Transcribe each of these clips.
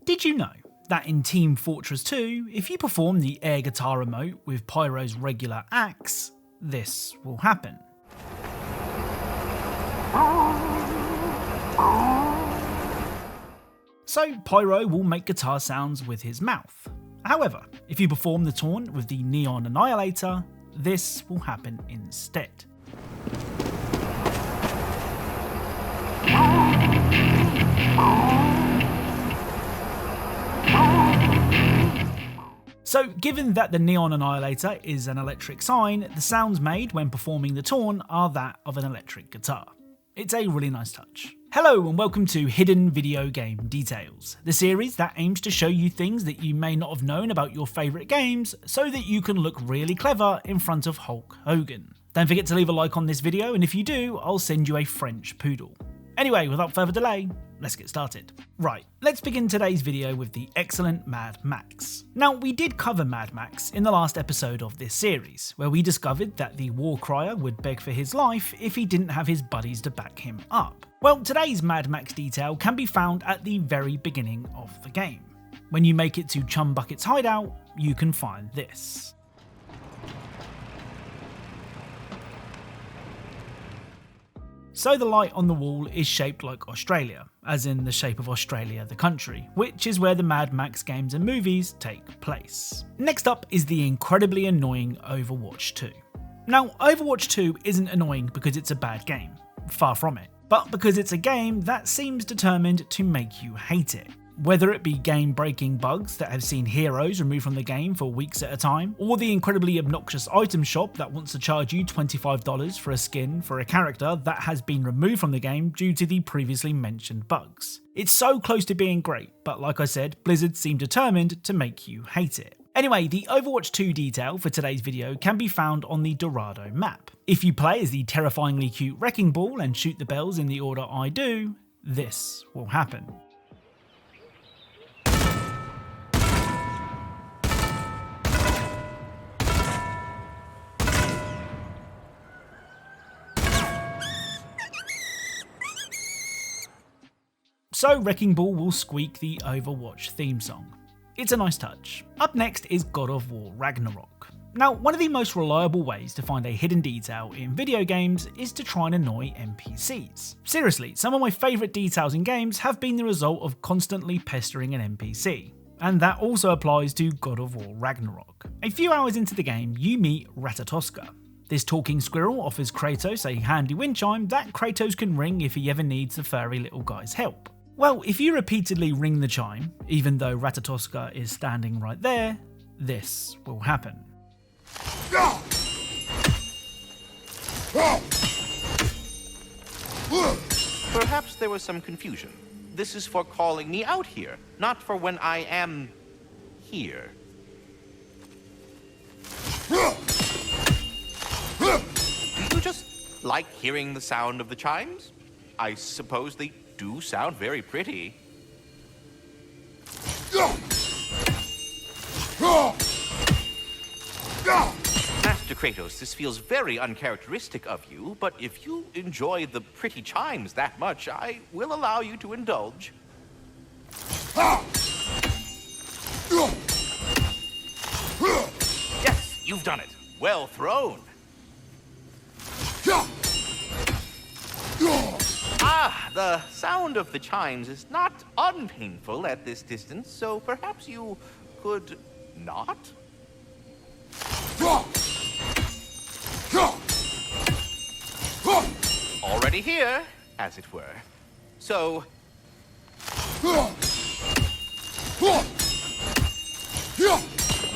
Did you know that in Team Fortress 2, if you perform the air guitar emote with Pyro's regular axe, this will happen? So Pyro will make guitar sounds with his mouth. However, if you perform the taunt with the Neon Annihilator, this will happen instead. So given that the Neon Annihilator is an electric sign, the sounds made when performing the taunt are that of an electric guitar. It's a really nice touch. Hello and welcome to Hidden Video Game Details, the series that aims to show you things that you may not have known about your favourite games so that you can look really clever in front of Hulk Hogan. Don't forget to leave a like on this video, and if you do, I'll send you a French poodle. Anyway, without further delay, let's get started. Right, let's begin today's video with the excellent Mad Max. Now, we did cover Mad Max in the last episode of this series, where we discovered that the war crier would beg for his life if he didn't have his buddies to back him up. Well, today's Mad Max detail can be found at the very beginning of the game. When you make it to Chum Bucket's hideout, you can find this. So the light on the wall is shaped like Australia, as in the shape of Australia the country, which is where the Mad Max games and movies take place. Next up is the incredibly annoying Overwatch 2. Now, Overwatch 2 isn't annoying because it's a bad game, far from it, but because it's a game that seems determined to make you hate it. Whether it be game-breaking bugs that have seen heroes removed from the game for weeks at a time, or the incredibly obnoxious item shop that wants to charge you $25 for a skin for a character that has been removed from the game due to the previously mentioned bugs. It's so close to being great, but like I said, Blizzard seem determined to make you hate it. Anyway, the Overwatch 2 detail for today's video can be found on the Dorado map. If you play as the terrifyingly cute Wrecking Ball and shoot the bells in the order I do, this will happen. So Wrecking Ball will squeak the Overwatch theme song. It's a nice touch. Up next is God of War Ragnarok. Now, one of the most reliable ways to find a hidden detail in video games is to try and annoy NPCs. Seriously, some of my favourite details in games have been the result of constantly pestering an NPC. And that also applies to God of War Ragnarok. A few hours into the game, you meet Ratatoska. This talking squirrel offers Kratos a handy wind chime that Kratos can ring if he ever needs the furry little guy's help. Well, if you repeatedly ring the chime, even though Ratatoska is standing right there, this will happen. Perhaps there was some confusion. This is for calling me out here, not for when I am here. Do you just like hearing the sound of the chimes? I suppose they do sound very pretty. Master Kratos, this feels very uncharacteristic of you, but if you enjoy the pretty chimes that much, I will allow you to indulge. Yes, you've done it. Well thrown. Ah, the sound of the chimes is not unpainful at this distance, so perhaps you could not? Already here, as it were. So...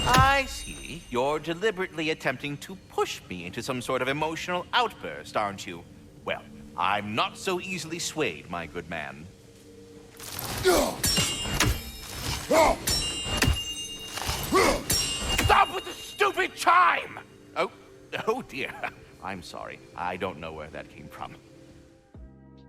I see. You're deliberately attempting to push me into some sort of emotional outburst, aren't you? Well, I'm not so easily swayed, my good man. Stop with the stupid chime! Oh dear. I'm sorry. I don't know where that came from.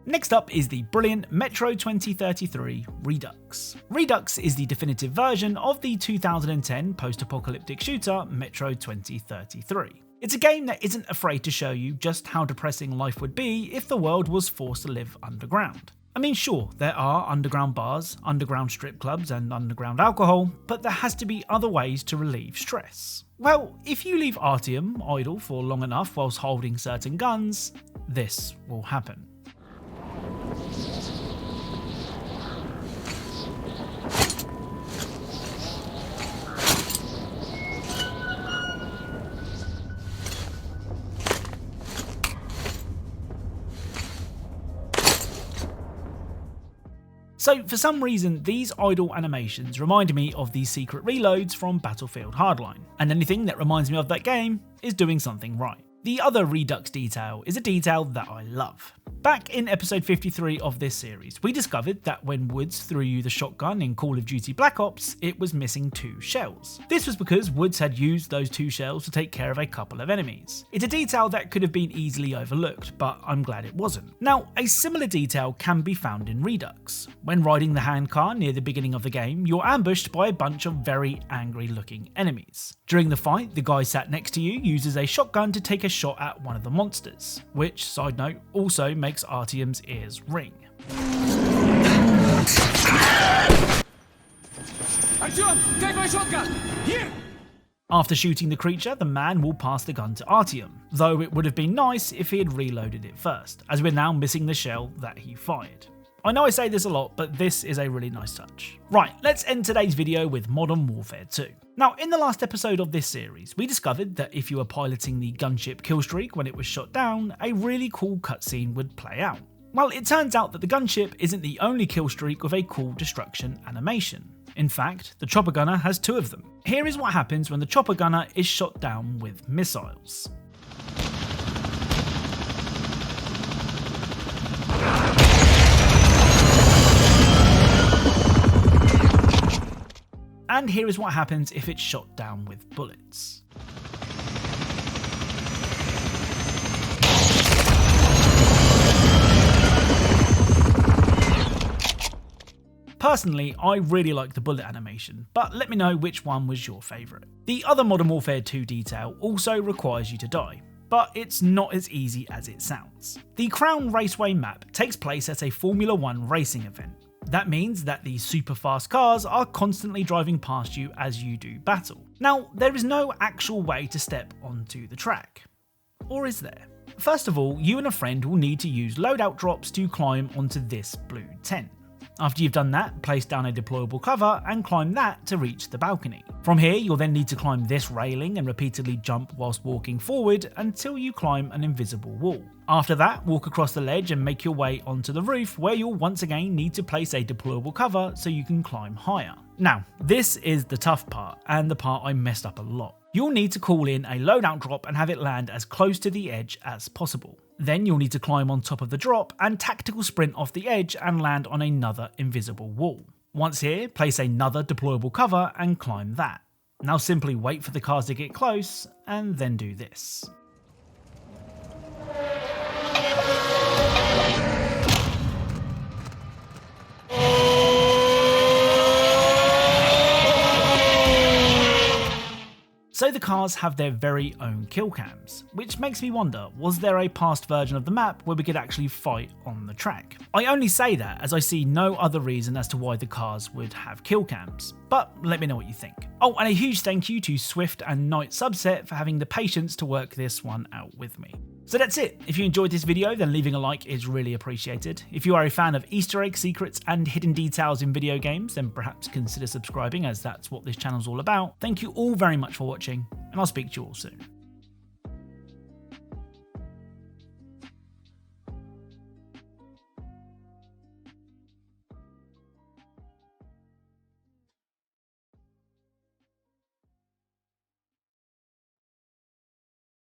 Next up is the brilliant Metro 2033 Redux. Redux is the definitive version of the 2010 post-apocalyptic shooter Metro 2033. It's a game that isn't afraid to show you just how depressing life would be if the world was forced to live underground. I mean, sure, there are underground bars, underground strip clubs, and underground alcohol, but there has to be other ways to relieve stress. Well, if you leave Artyom idle for long enough whilst holding certain guns, this will happen. So for some reason, these idle animations remind me of the secret reloads from Battlefield Hardline, and anything that reminds me of that game is doing something right. The other Redux detail is a detail that I love. Back in episode 53 of this series, we discovered that when Woods threw you the shotgun in Call of Duty Black Ops, it was missing 2 shells. This was because Woods had used those 2 shells to take care of a couple of enemies. It's a detail that could have been easily overlooked, but I'm glad it wasn't. Now, a similar detail can be found in Redux. When riding the handcar near the beginning of the game, you're ambushed by a bunch of very angry looking enemies. During the fight, the guy sat next to you uses a shotgun to take a shot at one of the monsters, which, side note, also makes Artyom's ears ring. Artyom, take my shotgun! Here! After shooting the creature, the man will pass the gun to Artyom, though it would have been nice if he had reloaded it first, as we're now missing the shell that he fired. I know I say this a lot, but this is a really nice touch. Right, let's end today's video with Modern Warfare 2. Now, in the last episode of this series, we discovered that if you were piloting the gunship killstreak when it was shot down, a really cool cutscene would play out. Well, it turns out that the gunship isn't the only killstreak with a cool destruction animation. In fact, the chopper gunner has 2 of them. Here is what happens when the chopper gunner is shot down with missiles. And here is what happens if it's shot down with bullets. Personally, I really like the bullet animation, but let me know which one was your favourite. The other Modern Warfare 2 detail also requires you to die, but it's not as easy as it sounds. The Crown Raceway map takes place at a Formula 1 racing event. That means that the super fast cars are constantly driving past you as you do battle. Now, there is no actual way to step onto the track. Or is there? First of all, you and a friend will need to use loadout drops to climb onto this blue tent. After you've done that, place down a deployable cover and climb that to reach the balcony. From here, you'll then need to climb this railing and repeatedly jump whilst walking forward until you climb an invisible wall. After that, walk across the ledge and make your way onto the roof, where you'll once again need to place a deployable cover so you can climb higher. Now, this is the tough part, and the part I messed up a lot. You'll need to call in a loadout drop and have it land as close to the edge as possible. Then you'll need to climb on top of the drop and tactical sprint off the edge and land on another invisible wall. Once here, place another deployable cover and climb that. Now simply wait for the cars to get close and then do this. So the cars have their very own kill cams, which makes me wonder, was there a past version of the map where we could actually fight on the track? I only say that as I see no other reason as to why the cars would have kill cams, but let me know what you think. Oh, and a huge thank you to Swift and Knight Subset for having the patience to work this one out with me. So that's it. If you enjoyed this video, then leaving a like is really appreciated. If you are a fan of Easter egg secrets and hidden details in video games, then perhaps consider subscribing, as that's what this channel's all about. Thank you all very much for watching, and I'll speak to you all soon.